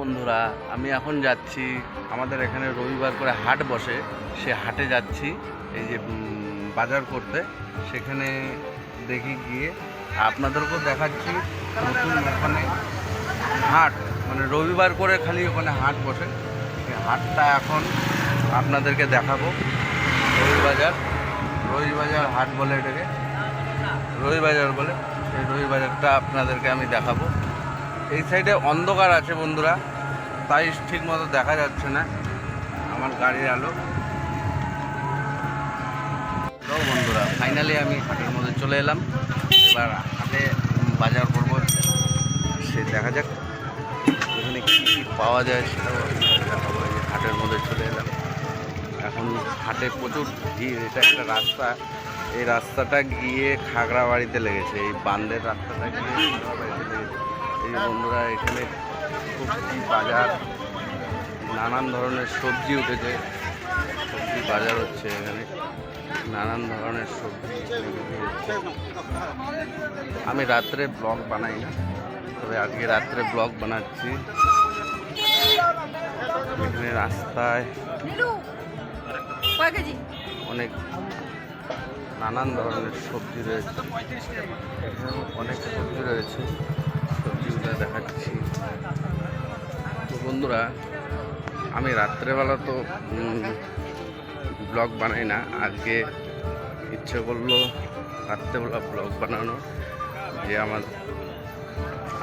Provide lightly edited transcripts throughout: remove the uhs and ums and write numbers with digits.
বন্ধুরা, আমি এখন যাচ্ছি আমাদের এখানে রবিবার করে হাট বসে, সে হাটে যাচ্ছি এই যে বাজার করতে। সেখানে দেখি গিয়ে আপনাদেরকেও দেখাচ্ছি নতুন ওখানে হাট, মানে রবিবার করে খালি ওখানে হাট বসে। সেই হাটটা এখন আপনাদেরকে দেখাবো। রবিবাজার হাট বলে এটাকে, রবিবাজার বলে। এই রবিবাজারটা আপনাদেরকে আমি দেখাবো। এই সাইডে অন্ধকার আছে বন্ধুরা, তাই ঠিক মতো দেখা যাচ্ছে না আমার গাড়ির আলো। তো বন্ধুরা, ফাইনালি আমি হাটের মধ্যে চলে এলাম। এবার হাটে বাজার করব, সে দেখা যাক এখানে কী কী পাওয়া যায় সেটাও দেখাবো। এই হাটের মধ্যে চলে এলাম। এখন হাটে প্রচুর ভিড়। এটা একটা রাস্তা, এই রাস্তাটা গিয়ে খাগড়াবাড়িতে লেগেছে। এই বান্দের রাস্তাটা গিয়ে খাগড়াবাড়িতে লেগেছে। এই বন্ধুরা, এখানে সবজি বাজার, নানান ধরনের সবজি উঠেছে। সবজি বাজার হচ্ছে এখানে, নানান ধরনের সবজি বিক্রি হচ্ছে। আমি রাত্রে ব্লগ বানাই না, তবে আজকে রাত্রে ব্লগ বানাচ্ছি। এখানে রাস্তায় অনেক নানান ধরনের সবজি রয়েছে, এখানেও অনেক সবজি রয়েছে, সবজিগুলো দেখাচ্ছি। তো বন্ধুরা, আমি রাত্রেবেলা তো ব্লগ বানাই না, আজকে ইচ্ছে করলো রাত্রেবেলা ব্লগ বানানো, যে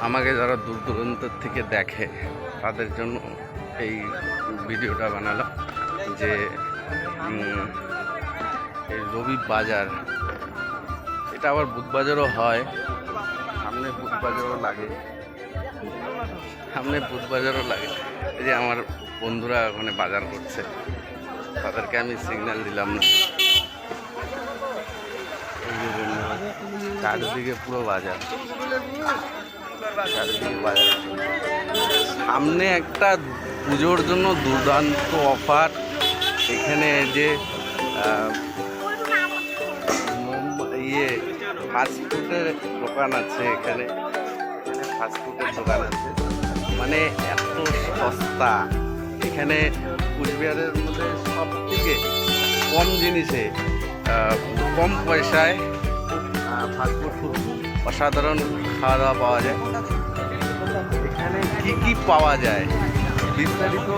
আমাকে যারা দূর দূরান্ত থেকে দেখে তাদের জন্য এই ভিডিওটা বানালাম। যে এই রবি বাজার, এটা আবার বুধবাজারও হয়, সামনে বুধবাজারও লাগে, এই যে আমার বন্ধুরা ওখানে বাজার করছে, তাদেরকে আমি সিগন্যাল দিলাম না। চারিদিকে পুরো বাজার, চারিদিকে বাজার। সামনে একটা পুজোর জন্য দুর্দান্ত অফার। এখানে যে ফাস্টফুডের দোকান আছে, এখানে ফাস্টফুডের দোকান আছে, মানে এত সস্তা। এখানে কুচবিহারের মধ্যে সব থেকে কম জিনিসে, কম পয়সায় ফাস্টফুড অসাধারণ খাওয়া দাওয়া পাওয়া যায়। এখানে কি কি পাওয়া যায় বিস্তারিত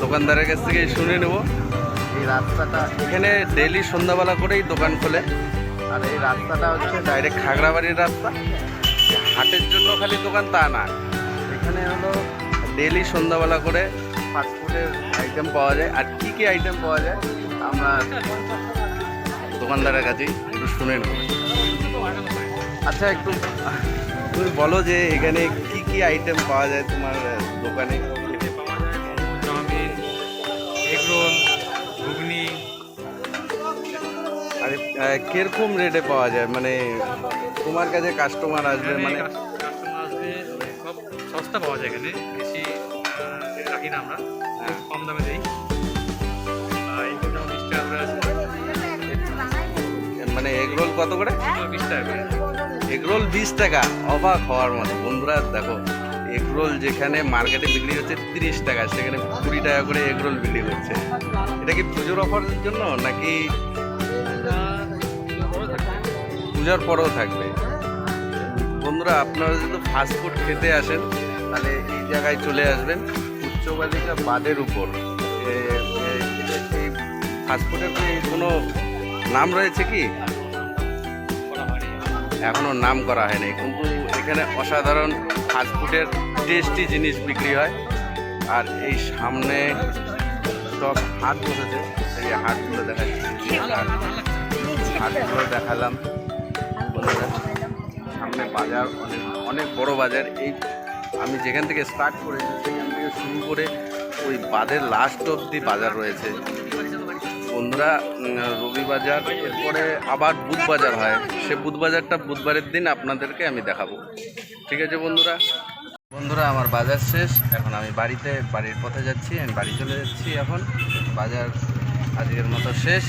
দোকানদারের কাছ থেকে শুনে নেব। এই রাস্তাটা, এখানে ডেইলি সন্ধ্যাবেলা করেই দোকান খোলে, আর এই রাস্তাটা হচ্ছে ডাইরেক্ট খাগড়াবাড়ির রাস্তা। হাটের জন্য খালি দোকান তা না, এখানে হলো ডেইলি সন্ধ্যাবেলা করে ফাস্টফুডের আইটেম পাওয়া যায়। আর কী কী আইটেম পাওয়া যায় আমরা দোকানদারের কাছেই একটু শুনে নেব। আচ্ছা, একটু তুমি বলো যে এখানে কি কি আইটেম পাওয়া যায় তোমার দোকানে? চাউমিন, এগরোল, ঘুগনি। আর কিরকম রেটে পাওয়া যায়, মানে তোমার কাছে কাস্টমার আসবে? মানে কাস্টমার আসবে, সব সস্তা পাওয়া যায় এখানে, বেশি রাখি না আমরা, কম দামে দিই। যেমন 20 টাকা করে আছে। মানে এগরোল কত করে? 20 টাকা করে। এগরোল 20 টাকা, অবাক হওয়ার মতো। বন্ধুরা দেখো, এগরোল যেখানে মার্কেটে বিক্রি হচ্ছে 30 টাকা, সেখানে 20 টাকা করে এগরোল বিক্রি করছে। এটা কি পুজোর অফারের জন্য নাকি পূজার পরেও থাকবে? বন্ধুরা, আপনারা যদি ফাস্টফুড খেতে আসেন তাহলে এই জায়গায় চলে আসবেন, উচ্চ বালিকা বাদের উপর। এই ফাস্টফুডের কোনো নাম রয়েছে কি? এখনও নাম করা হয়নি, কিন্তু এখানে অসাধারণ ফাস্টফুডের টেস্টি জিনিস বিক্রি হয়। আর এই সামনে সব হাট বসেছে, এই হাটগুলো দেখাচ্ছি, হাটগুলো দেখালাম। সামনে বাজার, অনেক বড় বাজার। এই আমি যেখান থেকে স্টার্ট করেছি সেখান থেকে শুরু করে ওই বাদের লাস্ট অবধি বাজার রয়েছে। বন্ধুরা, রবি বাজার, এরপরে আবার বুধ বাজার হয়, সে বুধ বাজারটা বুধবারের দিন আপনাদেরকে আমি দেখাবো। ঠিক আছে বন্ধুরা, আমার বাজার শেষ। এখন আমি বাড়ির পথে যাচ্ছি, আমি বাড়ি চলে যাচ্ছি। এখন বাজার আজকের মতো শেষ,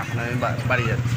এখন আমি বাড়ি যাচ্ছি।